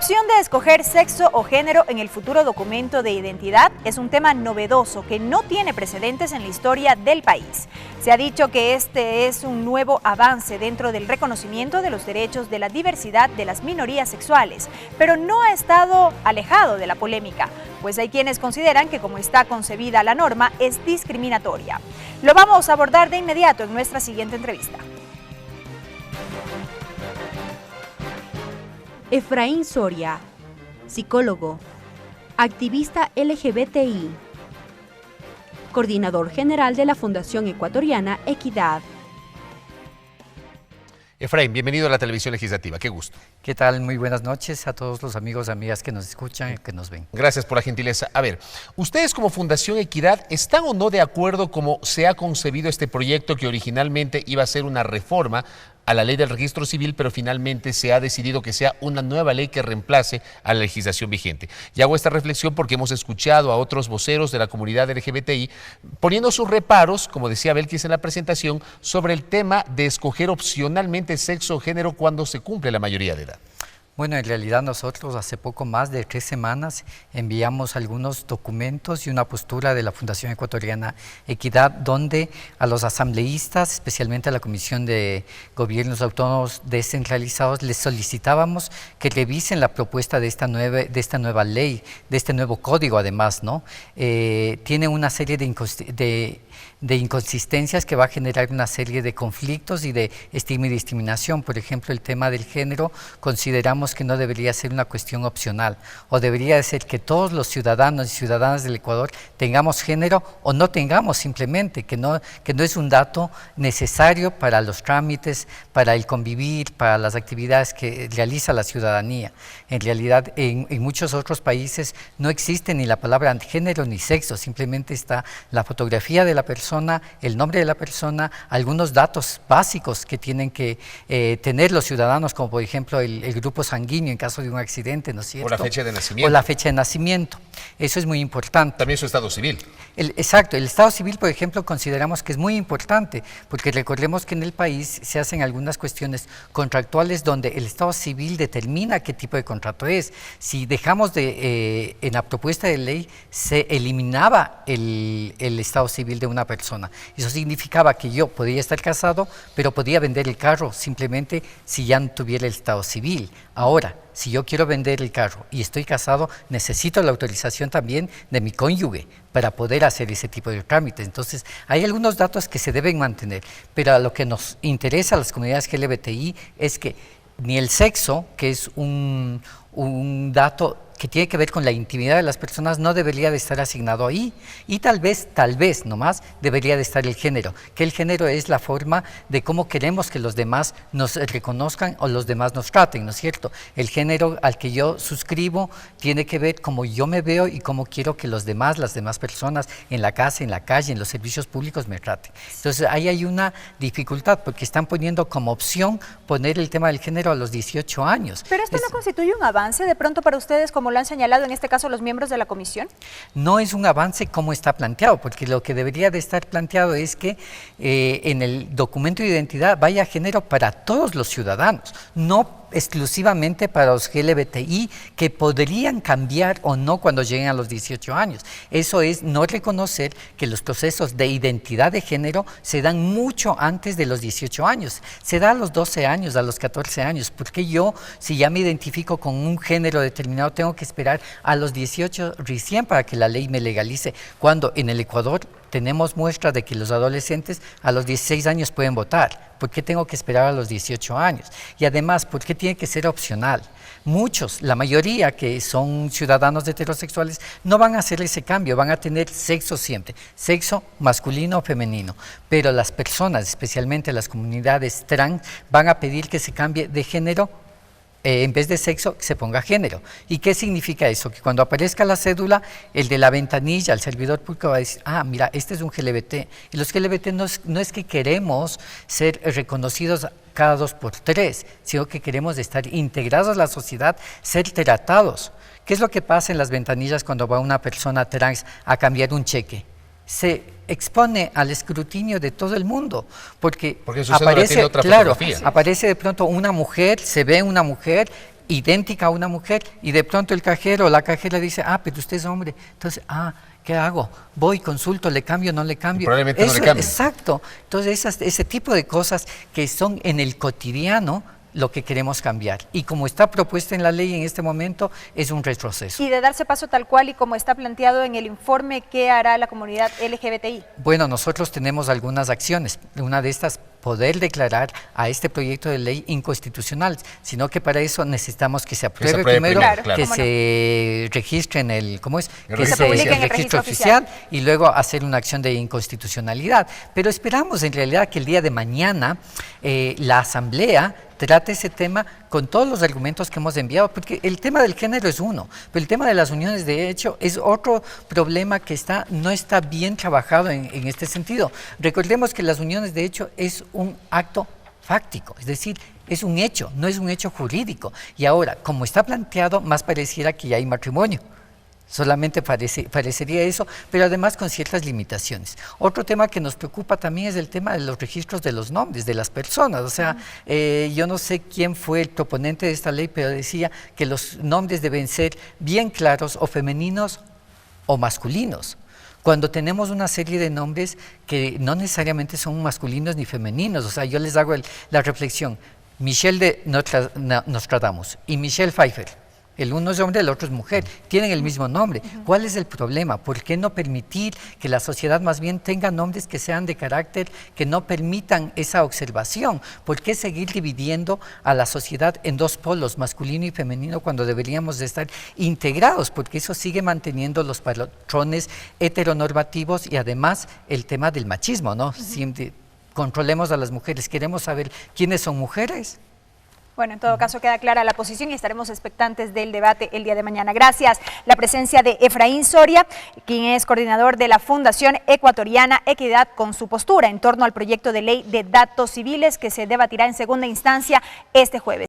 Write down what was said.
opción de escoger sexo o género en el futuro documento de identidad es un tema novedoso que no tiene precedentes en la historia del país. Se ha dicho que este es un nuevo avance dentro del reconocimiento de los derechos de la diversidad de las minorías sexuales, pero no ha estado alejado de la polémica, pues hay quienes consideran que como está concebida la norma es discriminatoria. Lo vamos a abordar de inmediato en nuestra siguiente entrevista. Efraín Soria, psicólogo, activista LGBTI, coordinador general de la Fundación Ecuatoriana Equidad. Efraín, bienvenido a la Televisión Legislativa, qué gusto. ¿Qué tal? Muy buenas noches a todos los amigos y amigas que nos escuchan y que nos ven. Gracias por la gentileza. A ver, ¿ustedes como Fundación Equidad están o no de acuerdo cómo se ha concebido este proyecto que originalmente iba a ser una reforma a la ley del registro civil, pero finalmente se ha decidido que sea una nueva ley que reemplace a la legislación vigente? Y hago esta reflexión porque hemos escuchado a otros voceros de la comunidad LGBTI poniendo sus reparos, como decía Belkis en la presentación, sobre el tema de escoger opcionalmente sexo o género cuando se cumple la mayoría de edad. Bueno, en realidad nosotros hace poco más de 3 semanas enviamos algunos documentos y una postura de la Fundación Ecuatoriana Equidad, donde a los asambleístas, especialmente a la Comisión de Gobiernos Autónomos Descentralizados, les solicitábamos que revisen la propuesta de esta nueva ley, de este nuevo código además, ¿no? Tiene una serie de inconsistencias que va a generar una serie de conflictos y de estigma y discriminación. Por ejemplo, el tema del género, consideramos que no debería ser una cuestión opcional, o debería de ser que todos los ciudadanos y ciudadanas del Ecuador tengamos género o no tengamos, simplemente, que no es un dato necesario para los trámites, para el convivir, para las actividades que realiza la ciudadanía. En realidad, en muchos otros países no existe ni la palabra género ni sexo, simplemente está la fotografía de la persona, el nombre de la persona, algunos datos básicos que tienen que tener los ciudadanos, como por ejemplo el grupo sanguíneo en caso de un accidente, ¿no es cierto? O la fecha de nacimiento. O la fecha de nacimiento. Eso es muy importante. También su estado civil. Exacto. El estado civil, por ejemplo, consideramos que es muy importante, porque recordemos que en el país se hacen algunas cuestiones contractuales donde el estado civil determina qué tipo de contrato es. Si dejamos en la propuesta de ley, se eliminaba el estado civil de una persona. Eso significaba que yo podía estar casado, pero podía vender el carro simplemente si ya no tuviera el estado civil. Ahora, si yo quiero vender el carro y estoy casado, necesito la autorización también de mi cónyuge para poder hacer ese tipo de trámites. Entonces, hay algunos datos que se deben mantener, pero a lo que nos interesa a las comunidades LGBTI es que ni el sexo, que es un dato que tiene que ver con la intimidad de las personas, no debería de estar asignado ahí, y tal vez nomás debería de estar el género, que el género es la forma de cómo queremos que los demás nos reconozcan o los demás nos traten, ¿no es cierto? El género al que yo suscribo tiene que ver cómo yo me veo y cómo quiero que las demás personas en la casa, en la calle, en los servicios públicos me traten. Entonces ahí hay una dificultad, porque están poniendo como opción poner el tema del género a los 18 años. ¿Pero esto no constituye un avance de pronto para ustedes, como lo han señalado en este caso los miembros de la comisión? No es un avance como está planteado, porque lo que debería de estar planteado es que en el documento de identidad vaya género para todos los ciudadanos, no exclusivamente para los LGBTI, que podrían cambiar o no cuando lleguen a los 18 años. Eso es no reconocer que los procesos de identidad de género se dan mucho antes de los 18 años. Se da a los 12 años, a los 14 años. Porque yo, si ya me identifico con un género determinado, tengo que esperar a los 18 recién para que la ley me legalice, cuando en el Ecuador tenemos muestras de que los adolescentes a los 16 años pueden votar. ¿Por qué tengo que esperar a los 18 años? Y además, ¿por qué tiene que ser opcional? Muchos, la mayoría que son ciudadanos heterosexuales, no van a hacer ese cambio, van a tener sexo siempre, sexo masculino o femenino. Pero las personas, especialmente las comunidades trans, van a pedir que se cambie de género, en vez de sexo, se ponga género. ¿Y qué significa eso? Que cuando aparezca la cédula, el de la ventanilla, el servidor público va a decir, ah, mira, este es un LGBT. Y los LGBT no es que queremos ser reconocidos cada 2 por 3, sino que queremos estar integrados a la sociedad, ser tratados. ¿Qué es lo que pasa en las ventanillas cuando va una persona trans a cambiar un cheque? Se expone al escrutinio de todo el mundo, porque aparece, claro, aparece de pronto una mujer, se ve una mujer idéntica a una mujer y de pronto el cajero o la cajera dice, pero usted es hombre, entonces, ¿qué hago? Voy, consulto, le cambio, no le cambio. Y probablemente no le cambie. Exacto. Entonces, ese tipo de cosas que son en el cotidiano lo que queremos cambiar. Y como está propuesta en la ley en este momento, es un retroceso. Y de darse paso tal cual y como está planteado en el informe, ¿qué hará la comunidad LGBTI? Bueno, nosotros tenemos algunas acciones. Una de estas, poder declarar a este proyecto de ley inconstitucional, sino que para eso necesitamos que se apruebe primero, claro. que se registre en el, ¿cómo es? Que se publique en el registro oficial y luego hacer una acción de inconstitucionalidad. Pero esperamos en realidad que el día de mañana la Asamblea trate ese tema con todos los argumentos que hemos enviado, porque el tema del género es uno, pero el tema de las uniones de hecho es otro problema que no está bien trabajado en este sentido. Recordemos que las uniones de hecho es un acto fáctico, es decir, es un hecho, no es un hecho jurídico. Y ahora, como está planteado, más pareciera que ya hay matrimonio. Solamente parecería eso, pero además con ciertas limitaciones. Otro tema que nos preocupa también es el tema de los registros de los nombres de las personas. O sea, yo no sé quién fue el proponente de esta ley, pero decía que los nombres deben ser bien claros o femeninos o masculinos. Cuando tenemos una serie de nombres que no necesariamente son masculinos ni femeninos. O sea, yo les hago la reflexión. Michelle de Nostradamus y Michelle Pfeiffer. El uno es hombre, el otro es mujer, tienen el mismo nombre. ¿Cuál es el problema? ¿Por qué no permitir que la sociedad más bien tenga nombres que sean de carácter, que no permitan esa observación? ¿Por qué seguir dividiendo a la sociedad en dos polos, masculino y femenino, cuando deberíamos de estar integrados? Porque eso sigue manteniendo los patrones heteronormativos y además el tema del machismo, ¿no? Siempre controlemos a las mujeres, queremos saber quiénes son mujeres. Bueno, en todo caso queda clara la posición y estaremos expectantes del debate el día de mañana. Gracias. La presencia de Efraín Soria, quien es coordinador de la Fundación Ecuatoriana Equidad, con su postura en torno al proyecto de ley de datos civiles que se debatirá en segunda instancia este jueves.